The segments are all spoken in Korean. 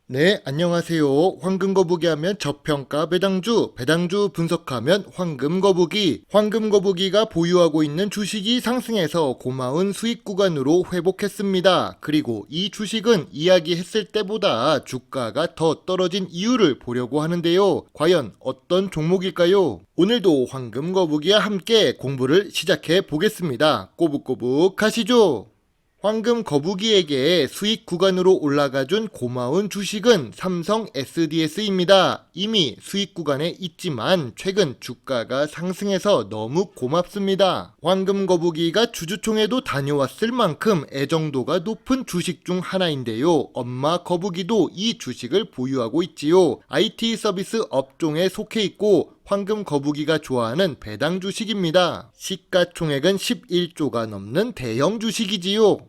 네, 안녕하세요. 황금거북이 하면 저평가 배당주, 배당주 분석하면 황금거북이. 황금거북이가 보유하고 있는 주식이 상승해서 고마운 수익 구간으로 회복했습니다. 그리고 이 주식은 이야기했을 때보다 주가가 더 떨어진 이유를 보려고 하는데요. 과연 어떤 종목일까요? 오늘도 황금거북이와 함께 공부를 시작해 보겠습니다. 꼬북꼬북 하시죠. 황금 거북이에게 수익 구간으로 올라가준 고마운 주식은 삼성 SDS입니다. 이미 수익 구간에 있지만 최근 주가가 상승해서 너무 고맙습니다. 황금 거북이가 주주총회도 다녀왔을 만큼 애정도가 높은 주식 중 하나인데요. 엄마 거북이도 이 주식을 보유하고 있지요. IT 서비스 업종에 속해 있고 황금 거북이가 좋아하는 배당 주식입니다. 시가총액은 11조가 넘는 대형 주식이지요.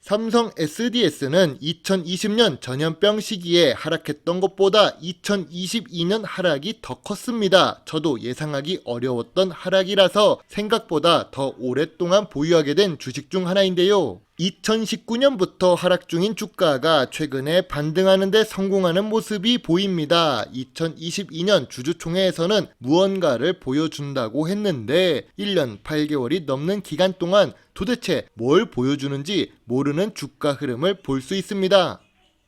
삼성 SDS는 2020년 전염병 시기에 하락했던 것보다 2022년 하락이 더 컸습니다. 저도 예상하기 어려웠던 하락이라서 생각보다 더 오랫동안 보유하게 된 주식 중 하나인데요. 2019년부터 하락 중인 주가가 최근에 반등하는 데 성공하는 모습이 보입니다. 2022년 주주총회에서는 무언가를 보여준다고 했는데 1년 8개월이 넘는 기간 동안 도대체 뭘 보여주는지 모르는 주가 흐름을 볼 수 있습니다.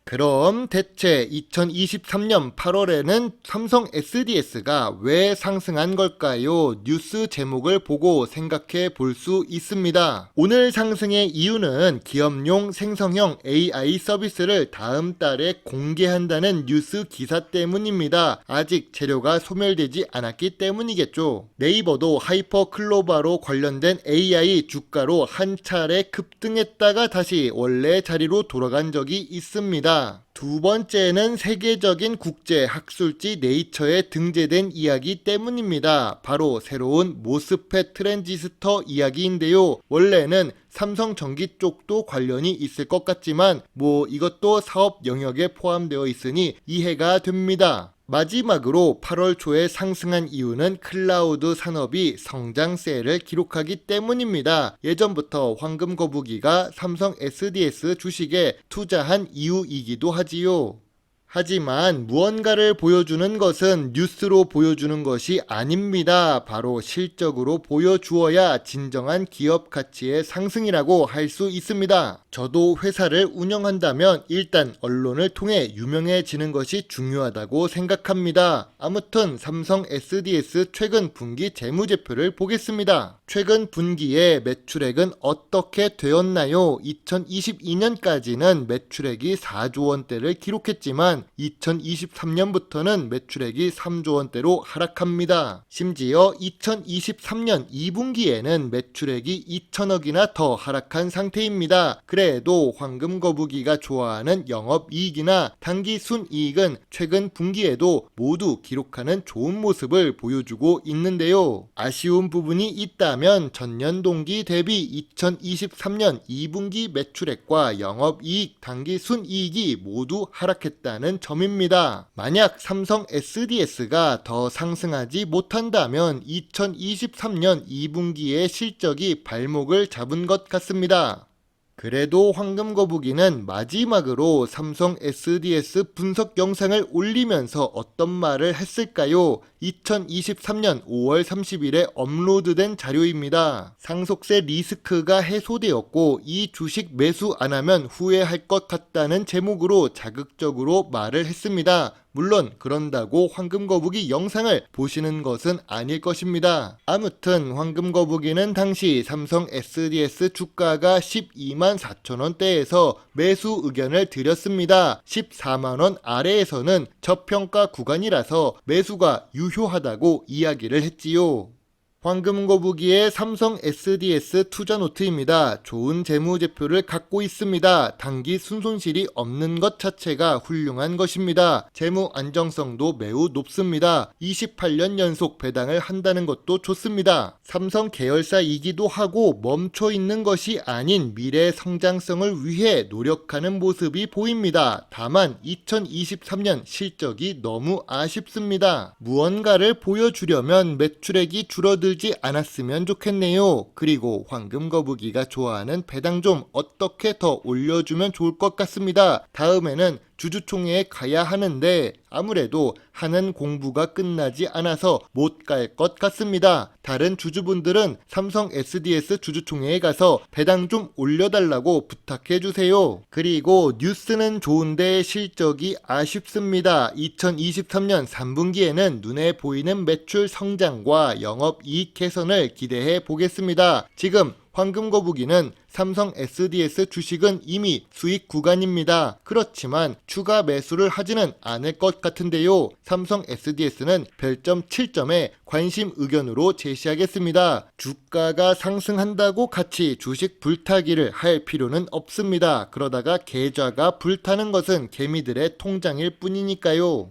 그럼 대체 2023년 8월에는 삼성 SDS가 왜 상승한 걸까요? 뉴스 제목을 보고 생각해 볼 수 있습니다. 오늘 상승의 이유는 기업용 생성형 AI 서비스를 다음 달에 공개한다는 뉴스 기사 때문입니다. 아직 재료가 소멸되지 않았기 때문이겠죠. 네이버도 하이퍼클로바로 관련된 AI 주가로 한 차례 급등했다가 다시 원래 자리로 돌아간 적이 있습니다. 두 번째는 세계적인 국제 학술지 네이처에 등재된 이야기 때문입니다. 바로 새로운 모스펫 트랜지스터 이야기인데요. 원래는 삼성전기 쪽도 관련이 있을 것 같지만 이것도 사업 영역에 포함되어 있으니 이해가 됩니다. 마지막으로 8월 초에 상승한 이유는 클라우드 산업이 성장세를 기록하기 때문입니다. 예전부터 황금거북이가 삼성 SDS 주식에 투자한 이유이기도 하지요. 하지만 무언가를 보여주는 것은 뉴스로 보여주는 것이 아닙니다. 바로 실적으로 보여주어야 진정한 기업 가치의 상승이라고 할 수 있습니다. 저도 회사를 운영한다면 일단 언론을 통해 유명해지는 것이 중요하다고 생각합니다. 아무튼 삼성 SDS 최근 분기 재무제표를 보겠습니다. 최근 분기에 매출액은 어떻게 되었나요? 2022년까지는 매출액이 4조 원대를 기록했지만 2023년부터는 매출액이 3조 원대로 하락합니다. 심지어 2023년 2분기에는 매출액이 2천억이나 더 하락한 상태입니다. 그래도 황금거북이가 좋아하는 영업이익이나 당기순이익은 최근 분기에도 모두 기록하는 좋은 모습을 보여주고 있는데요. 아쉬운 부분이 있다면 전년 동기 대비 2023년 2분기 매출액과 영업이익, 당기순이익이 모두 하락했다는 점입니다. 만약 삼성 SDS가 더 상승하지 못한다면 2023년 2분기의 실적이 발목을 잡은 것 같습니다. 그래도 황금거북이는 마지막으로 삼성 SDS 분석 영상을 올리면서 어떤 말을 했을까요? 2023년 5월 30일에 업로드된 자료입니다. 상속세 리스크가 해소되었고 이 주식 매수 안 하면 후회할 것 같다는 제목으로 자극적으로 말을 했습니다. 물론 그런다고 황금거북이 영상을 보시는 것은 아닐 것입니다. 아무튼 황금거북이는 당시 삼성 SDS 주가가 12만 4천 원대에서 매수 의견을 드렸습니다. 14만 원 아래에서는 저평가 구간이라서 매수가 유효하다고 이야기를 했지요. 황금거북이의 삼성 SDS 투자 노트입니다. 좋은 재무제표를 갖고 있습니다. 단기 순손실이 없는 것 자체가 훌륭한 것입니다. 재무 안정성도 매우 높습니다. 28년 연속 배당을 한다는 것도 좋습니다. 삼성 계열사이기도 하고 멈춰 있는 것이 아닌 미래 성장성을 위해 노력하는 모습이 보입니다. 다만 2023년 실적이 너무 아쉽습니다. 무언가를 보여주려면 매출액이 줄어들지 않았으면 좋겠네요. 그리고 황금거북이가 좋아하는 배당 좀 어떻게 더 올려주면 좋을 것 같습니다. 다음에는 주주총회에 가야 하는데 아무래도 하는 공부가 끝나지 않아서 못 갈 것 같습니다. 다른 주주분들은 삼성 SDS 주주총회에 가서 배당 좀 올려달라고 부탁해주세요. 그리고 뉴스는 좋은데 실적이 아쉽습니다. 2023년 3분기에는 눈에 보이는 매출 성장과 영업이익 개선을 기대해 보겠습니다. 지금 황금거북이는 삼성 SDS 주식은 이미 수익 구간입니다. 그렇지만 추가 매수를 하지는 않을 것 같은데요. 삼성 SDS는 별점 7점에 관심 의견으로 제시하겠습니다. 주가가 상승한다고 같이 주식 불타기를 할 필요는 없습니다. 그러다가 계좌가 불타는 것은 개미들의 통장일 뿐이니까요.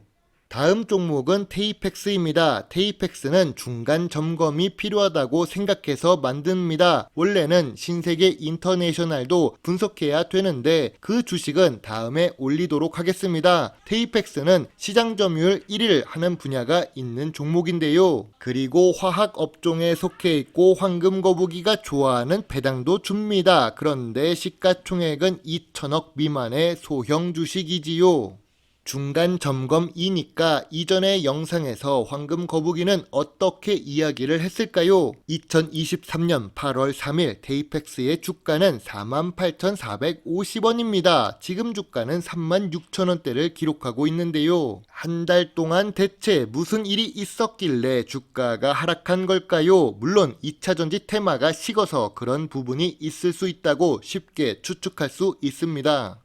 다음 종목은 테이펙스입니다. 테이펙스는 중간 점검이 필요하다고 생각해서 만듭니다. 원래는 신세계 인터내셔널도 분석해야 되는데 그 주식은 다음에 올리도록 하겠습니다. 테이펙스는 시장 점유율 1위를 하는 분야가 있는 종목인데요. 그리고 화학 업종에 속해 있고 황금거북이가 좋아하는 배당도 줍니다. 그런데 시가총액은 2천억 미만의 소형 주식이지요. 중간 점검이니까 이전의 영상에서 황금거북이는 어떻게 이야기를 했을까요? 2023년 8월 3일 테이펙스의 주가는 48,450원입니다. 지금 주가는 36,000원대를 기록하고 있는데요. 한 달 동안 대체 무슨 일이 있었길래 주가가 하락한 걸까요? 물론 2차전지 테마가 식어서 그런 부분이 있을 수 있다고 쉽게 추측할 수 있습니다.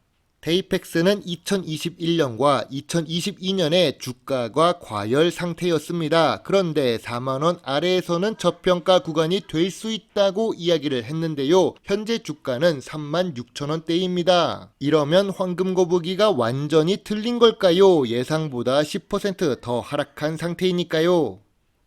테이펙스는 2021년과 2022년에 주가가 과열 상태였습니다. 그런데 4만원 아래에서는 저평가 구간이 될 수 있다고 이야기를 했는데요. 현재 주가는 36,000원대입니다. 이러면 황금거북이가 완전히 틀린 걸까요? 예상보다 10% 더 하락한 상태이니까요.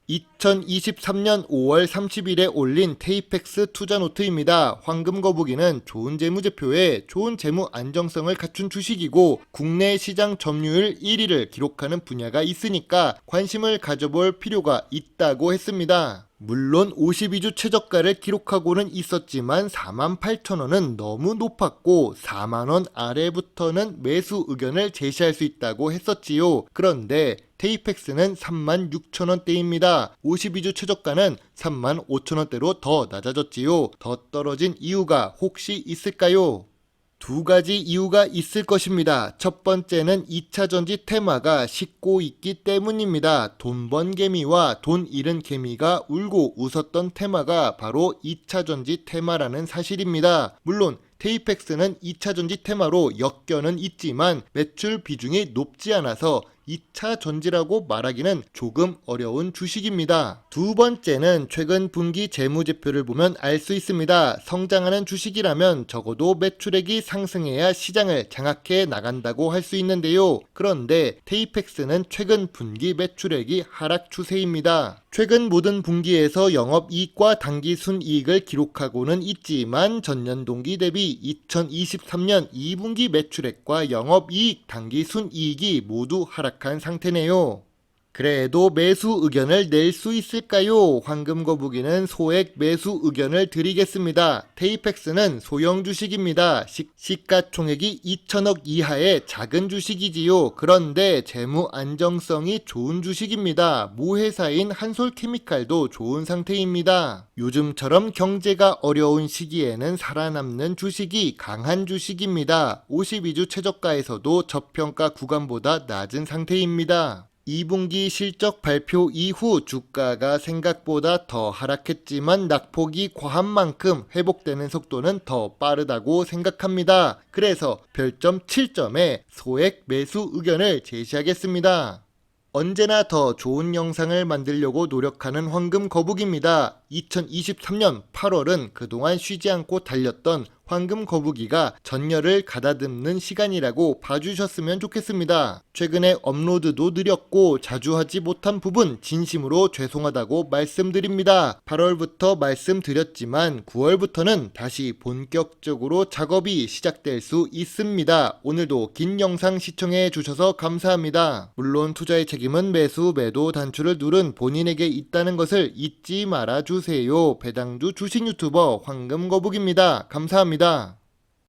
2023년 5월 30일에 올린 테이펙스 투자노트입니다. 황금거북이는 좋은 재무제표에 좋은 재무 안정성을 갖춘 주식이고 국내 시장 점유율 1위를 기록하는 분야가 있으니까 관심을 가져볼 필요가 있다고 했습니다. 물론 52주 최저가를 기록하고는 있었지만 48,000원은 너무 높았고 4만원 아래부터는 매수 의견을 제시할 수 있다고 했었지요. 그런데 테이펙스는 36,000원대입니다. 52주 최저가는 35,000원대로 더 낮아졌지요. 더 떨어진 이유가 혹시 있을까요? 두 가지 이유가 있을 것입니다. 첫 번째는 2차전지 테마가 식고 있기 때문입니다. 돈 번 개미와 돈 잃은 개미가 울고 웃었던 테마가 바로 2차전지 테마라는 사실입니다. 물론 테이펙스는 2차전지 테마로 엮여는 있지만 매출 비중이 높지 않아서 2차 전지라고 말하기는 조금 어려운 주식입니다. 두 번째는 최근 분기 재무제표를 보면 알 수 있습니다. 성장하는 주식이라면 적어도 매출액이 상승해야 시장을 장악해 나간다고 할 수 있는데요. 그런데 테이펙스는 최근 분기 매출액이 하락 추세입니다. 최근 모든 분기에서 영업이익과 당기순이익을 기록하고는 있지만 전년 동기 대비 2023년 2분기 매출액과 영업이익, 당기순이익이 모두 하락한 상태네요. 그래도 매수 의견을 낼 수 있을까요? 황금거북이는 소액 매수 의견을 드리겠습니다. 테이펙스는 소형 주식입니다. 시가총액이 2천억 이하의 작은 주식이지요. 그런데 재무 안정성이 좋은 주식입니다. 모회사인 한솔케미칼도 좋은 상태입니다. 요즘처럼 경제가 어려운 시기에는 살아남는 주식이 강한 주식입니다. 52주 최저가에서도 저평가 구간보다 낮은 상태입니다. 2분기 실적 발표 이후 주가가 생각보다 더 하락했지만 낙폭이 과한 만큼 회복되는 속도는 더 빠르다고 생각합니다. 그래서 별점 7점에 소액 매수 의견을 제시하겠습니다. 언제나 더 좋은 영상을 만들려고 노력하는 황금거북입니다. 2023년 8월은 그동안 쉬지 않고 달렸던 황금거북이가 전열을 가다듬는 시간이라고 봐주셨으면 좋겠습니다. 최근에 업로드도 느렸고 자주 하지 못한 부분 진심으로 죄송하다고 말씀드립니다. 8월부터 말씀드렸지만 9월부터는 다시 본격적으로 작업이 시작될 수 있습니다. 오늘도 긴 영상 시청해 주셔서 감사합니다. 물론 투자의 책임은 매수, 매도, 단추를 누른 본인에게 있다는 것을 잊지 말아주세요. 배당주 주식 유튜버 황금거북입니다. 감사합니다.